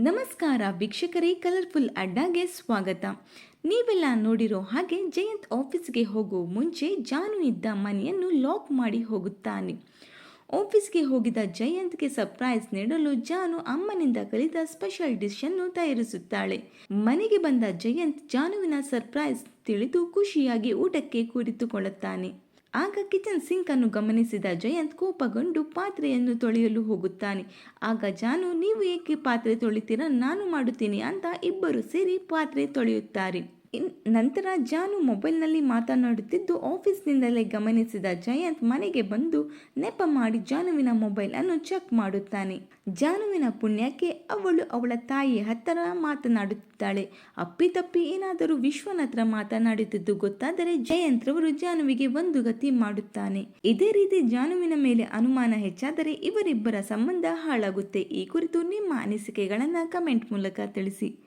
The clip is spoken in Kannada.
ನಮಸ್ಕಾರ ವೀಕ್ಷಕರೇ, ಕಲರ್ಫುಲ್ ಅಡ್ಡಾಗೆ ಸ್ವಾಗತ. ನೀವೆಲ್ಲ ನೋಡಿರೋ ಹಾಗೆ ಜಯಂತ್ ಆಫೀಸ್ಗೆ ಹೋಗೋ ಮುಂಚೆ ಜಾನು ಇದ್ದ ಮನೆಯನ್ನು ಲಾಕ್ ಮಾಡಿ ಹೋಗುತ್ತಾನೆ. ಆಫೀಸ್ಗೆ ಹೋಗಿದ ಜಯಂತ್ಗೆ ಸರ್ಪ್ರೈಸ್ ನೀಡಲು ಜಾನು ಅಮ್ಮನಿಂದ ಕಲಿತ ಸ್ಪೆಷಲ್ ಡಿಶ್ ಅನ್ನು ತಯಾರಿಸುತ್ತಾಳೆ. ಮನೆಗೆ ಬಂದ ಜಯಂತ್ ಜಾನುವಿನ ಸರ್ಪ್ರೈಸ್ ತಿಳಿದು ಖುಷಿಯಾಗಿ ಊಟಕ್ಕೆ ಕುಳಿತುಕೊಳ್ಳುತ್ತಾನೆ. ಆಗ ಕಿಚನ್ ಸಿಂಕ್ ಅನ್ನು ಗಮನಿಸಿದ ಜಯಂತ್ ಕೋಪಗೊಂಡು ಪಾತ್ರೆಯನ್ನು ತೊಳೆಯಲು ಹೋಗುತ್ತಾನೆ. ಆಗ ಜಾನು, ನೀವು ಏಕೆ ಪಾತ್ರೆ ತೊಳಿತೀರಾ, ನಾನು ಮಾಡುತ್ತೀನಿ ಅಂತ ಇಬ್ಬರು ಸೇರಿ ಪಾತ್ರೆ ತೊಳೆಯುತ್ತಾರೆ. ನಂತರ ಜಾನು ಮೊಬೈಲ್ನಲ್ಲಿ ಮಾತನಾಡುತ್ತಿದ್ದು ಆಫೀಸ್ನಿಂದಲೇ ಗಮನಿಸಿದ ಜಯಂತ್ ಮನೆಗೆ ಬಂದು ನೆಪ ಮಾಡಿ ಜಾನುವಿನ ಮೊಬೈಲ್ ಅನ್ನು ಚೆಕ್ ಮಾಡುತ್ತಾನೆ. ಜಾನುವಿನ ಪುಣ್ಯಕ್ಕೆ ಅವಳು ಅವಳ ತಾಯಿ ಹತ್ತಿರ ಮಾತನಾಡುತ್ತಿದ್ದಾಳೆ. ಅಪ್ಪಿತಪ್ಪಿ ಏನಾದರೂ ವಿಶ್ವನ ಹತ್ರ ಮಾತನಾಡುತ್ತಿದ್ದು ಗೊತ್ತಾದರೆ ಜಯಂತ್ ರವರು ಜಾನುವಿಗೆ ಒಂದು ಗತಿ ಮಾಡುತ್ತಾನೆ. ಇದೇ ರೀತಿ ಜಾನುವಿನ ಮೇಲೆ ಅನುಮಾನ ಹೆಚ್ಚಾದರೆ ಇವರಿಬ್ಬರ ಸಂಬಂಧ ಹಾಳಾಗುತ್ತೆ. ಈ ಕುರಿತು ನಿಮ್ಮ ಅನಿಸಿಕೆಗಳನ್ನು ಕಮೆಂಟ್ ಮೂಲಕ ತಿಳಿಸಿ.